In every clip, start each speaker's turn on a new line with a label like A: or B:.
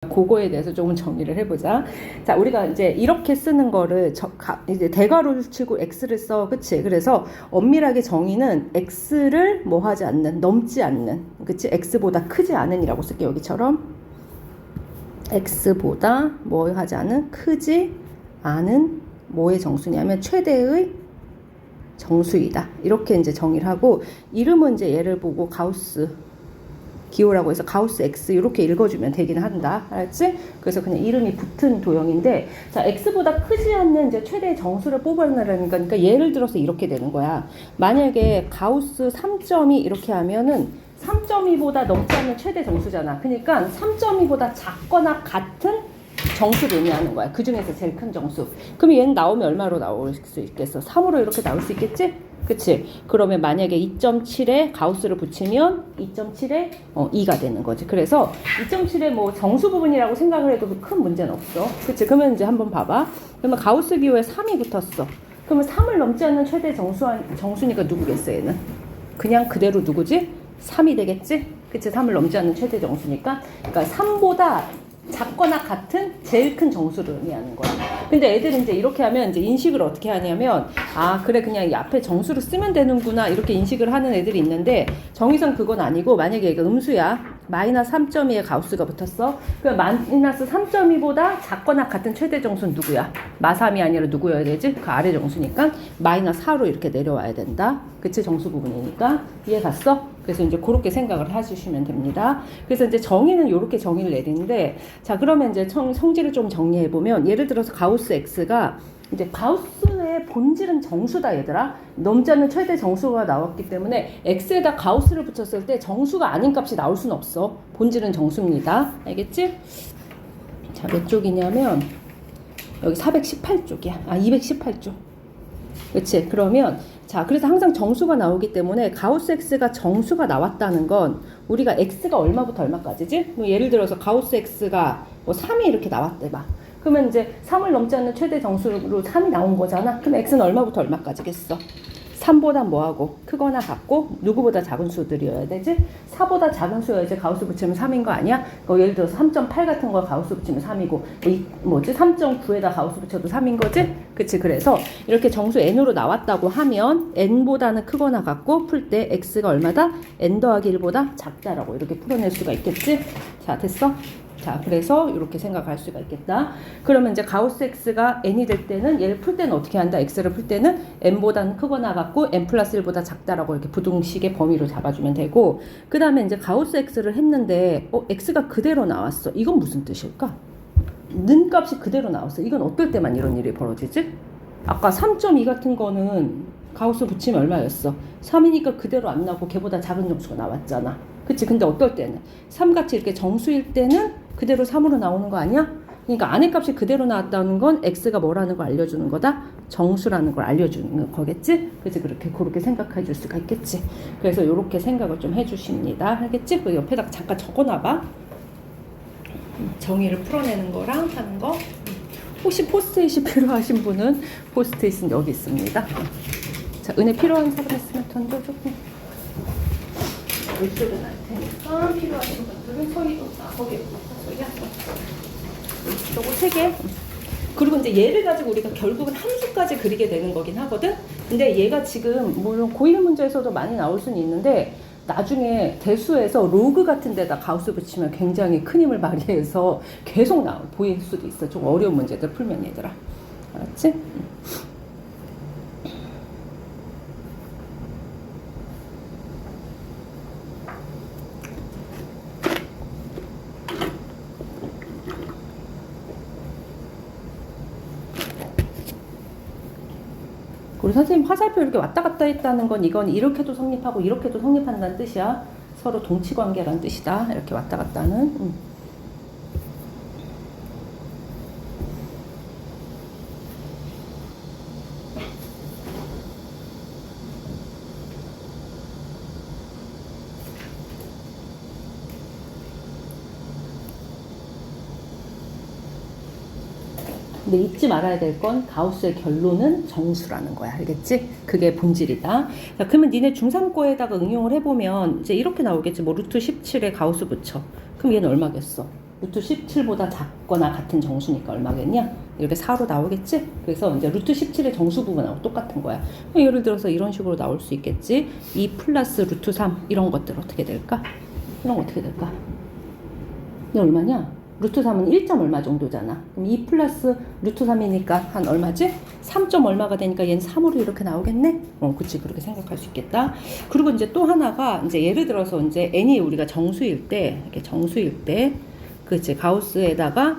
A: 그거에 대해서 조금 정리를 해보자. 자, 우리가 이제 이렇게 쓰는 거를 이제 대괄호를 치고 x를 써, 그치? 그래서 엄밀하게 정의는 x를 뭐 하지 않는, 넘지 않는, 그치? x보다 크지 않은이라고 쓸게, 여기처럼. x보다 뭐 하지 않은, 크지 않은 뭐의 정수냐면 최대의 정수이다. 이렇게 이제 정의를 하고, 이름은 이제 얘를 보고 가우스 기호라고 해서 가우스 X 이렇게 읽어주면 되긴 한다. 알았지? 그래서 그냥 이름이 붙은 도형인데, 자, X보다 크지 않는 이제 최대 정수를 뽑아내라는 거니까 예를 들어서 이렇게 되는 거야. 만약에 가우스 3.2 이렇게 하면은 3.2보다 넘지 않는 최대 정수잖아. 그러니까 3.2보다 작거나 같은 정수를 의미하는 거야. 그 중에서 제일 큰 정수. 그럼 얘는 나오면 얼마로 나올 수 있겠어? 3으로 이렇게 나올 수 있겠지? 그치? 그러면 만약에 2.7에 가우스를 붙이면 2.7에 2가 되는 거지. 그래서 2.7에 뭐 정수 부분이라고 생각을 해도 큰 문제는 없어. 그치? 그러면 이제 한번 봐봐. 그러면 가우스 기호에 3이 붙었어. 그러면 3을 넘지 않는 최대 정수니까 누구겠어, 얘는? 그냥 그대로 누구지? 3이 되겠지? 그치? 3을 넘지 않는 최대 정수니까. 그러니까 3보다 작거나 같은 제일 큰 정수를 의미하는 거야. 근데 애들은 이제 이렇게 하면 이제 인식을 어떻게 하냐면, 아, 그래, 그냥 이 앞에 정수를 쓰면 되는구나, 이렇게 인식을 하는 애들이 있는데, 정의상 그건 아니고, 만약에 얘가 음수야. 마이너스 3.2에 가우스가 붙었어. 그럼 마이너스 3.2보다 작거나 같은 최대 정수는 누구야? 마3이 아니라 누구여야 되지? 그 아래 정수니까 마이너스 4로 이렇게 내려와야 된다. 그치? 정수 부분이니까. 이해 갔어? 그래서 이제 그렇게 생각을 해주시면 됩니다. 그래서 이제 정의는 이렇게 정의를 내리는데, 자, 그러면 이제 성질을 좀 정리해보면, 예를 들어서 가우스 X가 이제 가우스의 본질은 정수다, 얘들아. 넘지 않는 최대 정수가 나왔기 때문에 X에다 가우스를 붙였을 때 정수가 아닌 값이 나올 수는 없어. 본질은 정수입니다. 알겠지? 자, 몇 쪽이냐면 여기 418쪽이야. 아, 218쪽. 그치? 그러면 자, 그래서 항상 정수가 나오기 때문에 가우스 X가 정수가 나왔다는 건 우리가 X가 얼마부터 얼마까지지? 뭐 예를 들어서 가우스 X가 뭐 3이 이렇게 나왔대 봐. 그러면 이제 3을 넘지 않는 최대 정수로 3이 나온 거잖아. 그럼 X는 얼마부터 얼마까지겠어? 3보다 뭐하고 크거나 같고 누구보다 작은 수들이어야 되지? 4보다 작은 수여야지 가우스 붙이면 3인 거 아니야? 예를 들어서 3.8 같은 거 가우스 붙이면 3이고 뭐지? 3.9에다 가우스 붙여도 3인 거지? 그치? 그래서 이렇게 정수 n으로 나왔다고 하면 n보다는 크거나 같고 풀 때 x가 얼마다? n 더하기 1보다 작다라고 이렇게 풀어낼 수가 있겠지? 자, 됐어? 자, 그래서 이렇게 생각할 수가 있겠다. 그러면 이제 가우스 x가 n이 될 때는 얘를 풀 때는 어떻게 한다? x를 풀 때는 n보다는 크거나 같고 n 플러스 1보다 작다라고 이렇게 부등식의 범위로 잡아주면 되고, 그 다음에 이제 가우스 x를 했는데 x가 그대로 나왔어. 이건 무슨 뜻일까? 는 값이 그대로 나왔어. 이건 어떨 때만 이런 일이 벌어지지? 아까 3.2 같은 거는 가우스 붙이면 얼마였어? 3이니까 그대로 안 나오고 걔보다 작은 정수가 나왔잖아. 그치? 근데 어떨 때는 3같이 이렇게 정수일 때는 그대로 3으로 나오는 거 아니야? 그러니까 안의 값이 그대로 나왔다는 건 x가 뭐라는 걸 알려주는 거다? 정수라는 걸 알려주는 거겠지? 그래서 그렇게 생각해 줄 수가 있겠지. 그래서 이렇게 생각을 좀 해주십니다. 알겠지? 그 옆에다가 잠깐 적어놔봐. 정의를 풀어내는 거랑 하는 거. 혹시 포스트잇이 필요하신 분은 포스트잇은 여기 있습니다. 자, 은혜 필요한 사람 있으면 던져줘. 이쪽에 날 테니까 필요하신 분들은 서희도 거기에 서희야. 요거 3개. 그리고 이제 얘를 가지고 우리가 결국은 함수까지 그리게 되는 거긴 하거든. 근데 얘가 지금 물론 고1 문제에서도 많이 나올 수는 있는데 나중에 대수에서 로그 같은 데다 가우스 붙이면 굉장히 큰 힘을 발휘해서 계속 보일 수도 있어. 좀 어려운 문제들 풀면 얘들아. 알았지? 우리 선생님 화살표 이렇게 왔다 갔다 했다는 건 이건 이렇게도 성립하고 이렇게도 성립한다는 뜻이야. 서로 동치관계라는 뜻이다. 이렇게 왔다 갔다는. 근데 잊지 말아야 될 건 가우스의 결론은 정수라는 거야. 알겠지? 그게 본질이다. 자, 그러면 니네 중3 거에다가 응용을 해보면 이제 이렇게 나오겠지. 뭐 루트 17에 가우스 붙여. 그럼 얘는 얼마겠어? 루트 17보다 작거나 같은 정수니까 얼마겠냐? 이렇게 4로 나오겠지? 그래서 이제 루트 17의 정수 부분하고 똑같은 거야. 예를 들어서 이런 식으로 나올 수 있겠지? 2 플러스 루트 3 이런 것들 어떻게 될까? 이런 거 어떻게 될까? 이게 얼마냐? 루트 3은 1점 얼마 정도잖아. 그럼 2 플러스 루트 3이니까 한 얼마지? 3점 얼마가 되니까 얘는 3으로 이렇게 나오겠네? 그치. 그렇게 생각할 수 있겠다. 그리고 이제 또 하나가, 이제 예를 들어서 이제 n이 우리가 정수일 때, 이렇게 정수일 때, 그치. 가우스에다가,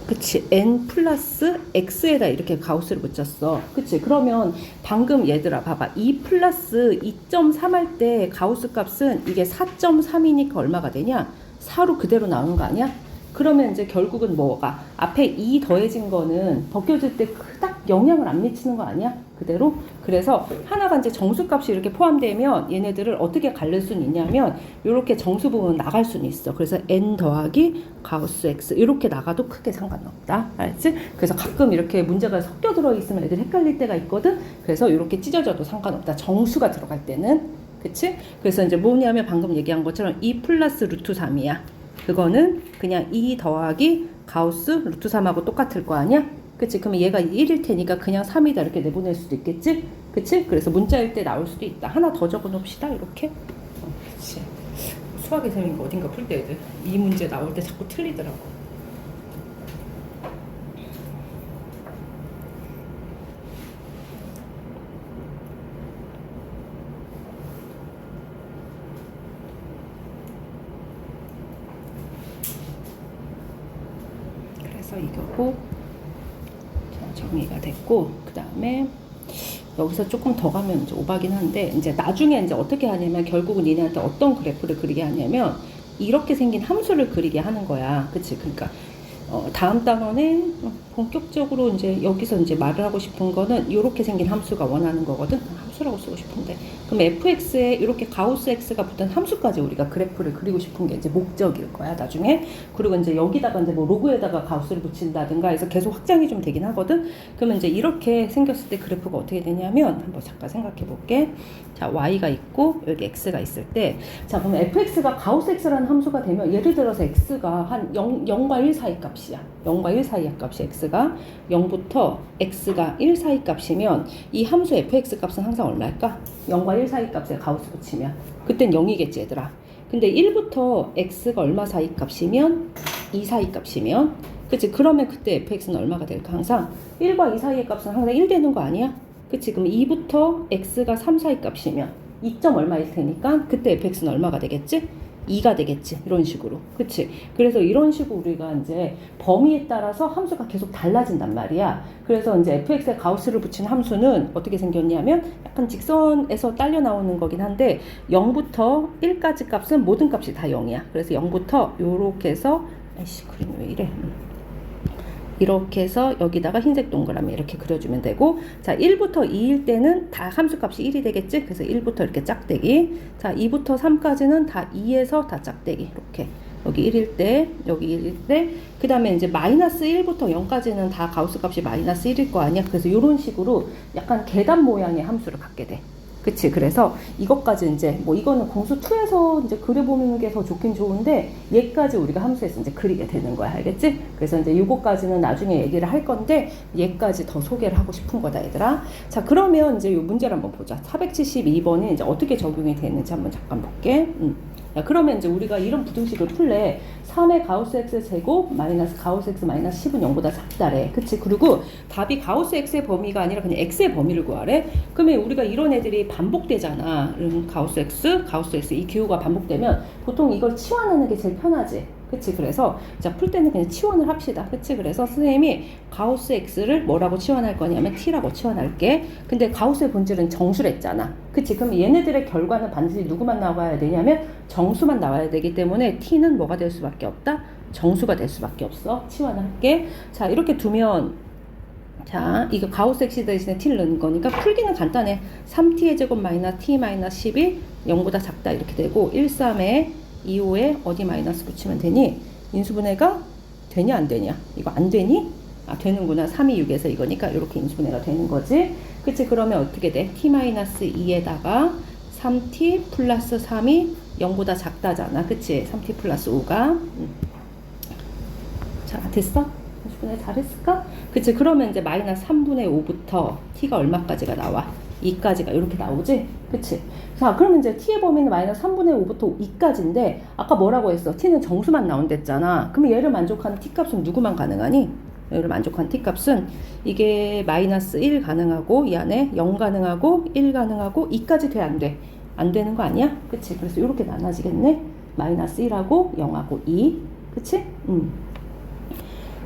A: 그치. n 플러스 x에다 이렇게 가우스를 붙였어. 그치. 그러면 방금 얘들아 봐봐. 2 플러스 2.3 할 때 가우스 값은 이게 4.3이니까 얼마가 되냐? 4로 그대로 나오는 거 아니야? 그러면 이제 결국은 뭐가? 앞에 2 더해진 거는 벗겨질 때 그닥 영향을 안 미치는 거 아니야? 그대로? 그래서 하나가 이제 정수값이 이렇게 포함되면 얘네들을 어떻게 갈릴 수는 있냐면 이렇게 정수 부분 나갈 수는 있어. 그래서 n 더하기 가우스 x 이렇게 나가도 크게 상관없다. 알았지? 그래서 가끔 이렇게 문제가 섞여 들어 있으면 애들 헷갈릴 때가 있거든. 그래서 이렇게 찢어져도 상관없다. 정수가 들어갈 때는. 그치? 그래서 이제 뭐냐면 방금 얘기한 것처럼 2 플러스 루트 3이야. 그거는 그냥 2 더하기 가우스 루트 3하고 똑같을 거 아니야? 그치? 그러면 얘가 1일 테니까 그냥 3이다 이렇게 내보낼 수도 있겠지? 그치? 그래서 문자일 때 나올 수도 있다. 하나 더 적어 놓읍시다. 이렇게. 그치. 수학의 셈인가 어딘가 풀 때 애들 이 문제 나올 때 자꾸 틀리더라고. 이거고, 자, 정리가 됐고, 그 다음에 여기서 조금 더 가면 이제 오바긴 한데, 이제 나중에 이제 어떻게 하냐면 결국은 얘네한테 어떤 그래프를 그리게 하냐면 이렇게 생긴 함수를 그리게 하는 거야. 그치? 그러니까 다음 단원에 본격적으로 이제 여기서 이제 말을 하고 싶은 거는 이렇게 생긴 함수가 원하는 거거든. 함수라고 쓰고 싶은데. 그럼 fx에 이렇게 가우스 x가 붙은 함수까지 우리가 그래프를 그리고 싶은 게 이제 목적일 거야, 나중에. 그리고 이제 여기다가 이제 뭐 로그에다가 가우스를 붙인다든가 해서 계속 확장이 좀 되긴 하거든. 그러면 이제 이렇게 생겼을 때 그래프가 어떻게 되냐면 한번 잠깐 생각해 볼게. 자, y가 있고 여기 x가 있을 때, 자, 그러면 fx가 가우스 x라는 함수가 되면 예를 들어서 x가 한 0과 1 사이 값이야. 0과 1 사이의 값이 x가 0부터 x가 1 사이 값이면 이 함수 fx 값은 항상 얼마일까? 0과 1 사이 값에 가우스 붙이면 그땐 0이겠지 얘들아. 근데 1부터 x가 얼마 사이 값이면 2 사이 값이면, 그치? 그러면 그때 fx는 얼마가 될까? 항상 1과 2 사이의 값은 항상 1 되는 거 아니야? 그치? 그럼 2부터 x가 3 사이 값이면 2점 얼마일 테니까 그때 fx는 얼마가 되겠지? 2가 되겠지. 이런 식으로. 그치? 그래서 이런 식으로 우리가 이제 범위에 따라서 함수가 계속 달라진단 말이야. 그래서 이제 fx에 가우스를 붙인 함수는 어떻게 생겼냐면 약간 직선에서 딸려 나오는 거긴 한데 0부터 1까지 값은 모든 값이 다 0이야. 그래서 0부터 요렇게 해서, 아이씨, 그림이 왜 이래? 이렇게 해서 여기다가 흰색 동그라미 이렇게 그려주면 되고, 자, 1부터 2일 때는 다 함수값이 1이 되겠지? 그래서 1부터 이렇게 짝대기, 자, 2부터 3까지는 다 2에서 다 짝대기, 이렇게. 여기 1일 때, 여기 1일 때, 그 다음에 이제 마이너스 1부터 0까지는 다 가우스 값이 마이너스 1일 거 아니야? 그래서 이런 식으로 약간 계단 모양의 함수를 갖게 돼. 그치? 그래서 이것까지 이제 뭐 이거는 공수 2에서 이제 그려보는 게 더 좋긴 좋은데 얘까지 우리가 함수에서 이제 그리게 되는 거야. 알겠지? 그래서 이제 요거까지는 나중에 얘기를 할 건데 얘까지 더 소개를 하고 싶은 거다, 얘들아. 자, 그러면 이제 요 문제를 한번 보자. 472번이 이제 어떻게 적용이 되는지 한번 잠깐 볼게. 야, 그러면 이제 우리가 이런 부등식을 풀래. 3의 가우스 x 제곱 마이너스 가우스 x 마이너스 10은 0보다 작다래. 그치? 그리고 답이 가우스 x의 범위가 아니라 그냥 x의 범위를 구하래. 그러면 우리가 이런 애들이 반복되잖아. 가우스 x 이 기호가 반복되면 보통 이걸 치환하는 게 제일 편하지. 그치? 그래서 자, 풀 때는 그냥 치환을 합시다. 그치? 그래서 선생님이 가우스 x를 뭐라고 치환할 거냐면 t라고 치환할게. 근데 가우스의 본질은 정수랬잖아. 그치? 그럼 얘네들의 결과는 반드시 누구만 나와야 되냐면 정수만 나와야 되기 때문에 t는 뭐가 될 수밖에 없다? 정수가 될 수밖에 없어. 치환할게. 자, 이렇게 두면, 자, 이거 가우스 x 대신에 t를 넣는 거니까 풀기는 간단해. 3t의 제곱 마이너스 t 마이너스 10이 0보다 작다 이렇게 되고, 1, 3에 2, 5에 어디 마이너스 붙이면 되니? 인수분해가 되냐 안 되냐? 이거 안 되니? 아, 되는구나. 3이 6에서 이거니까 이렇게 인수분해가 되는 거지. 그치? 그러면 어떻게 돼? t 마이너스 2에다가 3t 플러스 3이 0보다 작다잖아. 그치? 3t 플러스 5가. 자, 됐어? 30분의 잘했을까? 그치? 그러면 이제 마이너스 3분의 5부터 t가 얼마까지가 나와? 2까지가 이렇게 나오지? 그치? 자, 그러면 이제 t의 범위는 마이너스 3분의 5부터 2까지인데 아까 뭐라고 했어? t는 정수만 나온댔잖아. 그럼 얘를 만족하는 t 값은 누구만 가능하니? 얘를 만족한 t 값은 이게 마이너스 1 가능하고 이 안에 0 가능하고 1 가능하고 2까지 돼? 안 돼? 안 되는 거 아니야? 그치? 그래서 이렇게 나눠지겠네? 마이너스 1하고 0하고 2. 그치?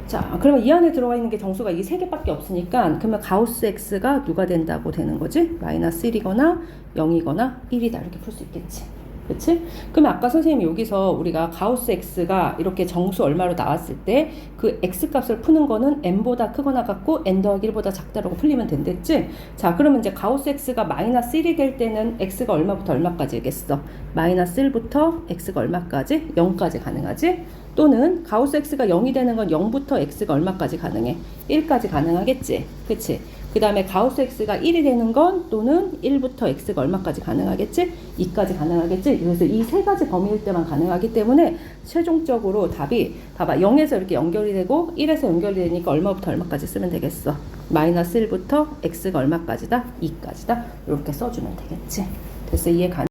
A: 자, 그러면 이 안에 들어가 있는 게 정수가 이 세 개밖에 없으니까 그러면 가우스 x가 누가 된다고 되는 거지? 마이너스 1이거나 0이거나 1이다 이렇게 풀 수 있겠지. 그치? 그러면 아까 선생님이 여기서 우리가 가우스 x가 이렇게 정수 얼마로 나왔을 때 그 x 값을 푸는 거는 n보다 크거나 같고 n 더하기 1보다 작다라고 풀리면 된댔지? 자, 그러면 이제 가우스 x가 마이너스 1이 될 때는 x가 얼마부터 얼마까지겠어? 마이너스 1부터 x가 얼마까지? 0까지 가능하지? 또는 가우스 x가 0이 되는 건 0부터 x가 얼마까지 가능해? 1까지 가능하겠지? 그치? 그 다음에 가우스 x가 1이 되는 건 또는 1부터 x가 얼마까지 가능하겠지? 2까지 가능하겠지? 그래서 이 세 가지 범위일 때만 가능하기 때문에 최종적으로 답이 봐봐 0에서 이렇게 연결이 되고 1에서 연결이 되니까 얼마부터 얼마까지 쓰면 되겠어? 마이너스 1부터 x가 얼마까지다? 2까지다? 이렇게 써주면 되겠지? 됐어? 이해 가능?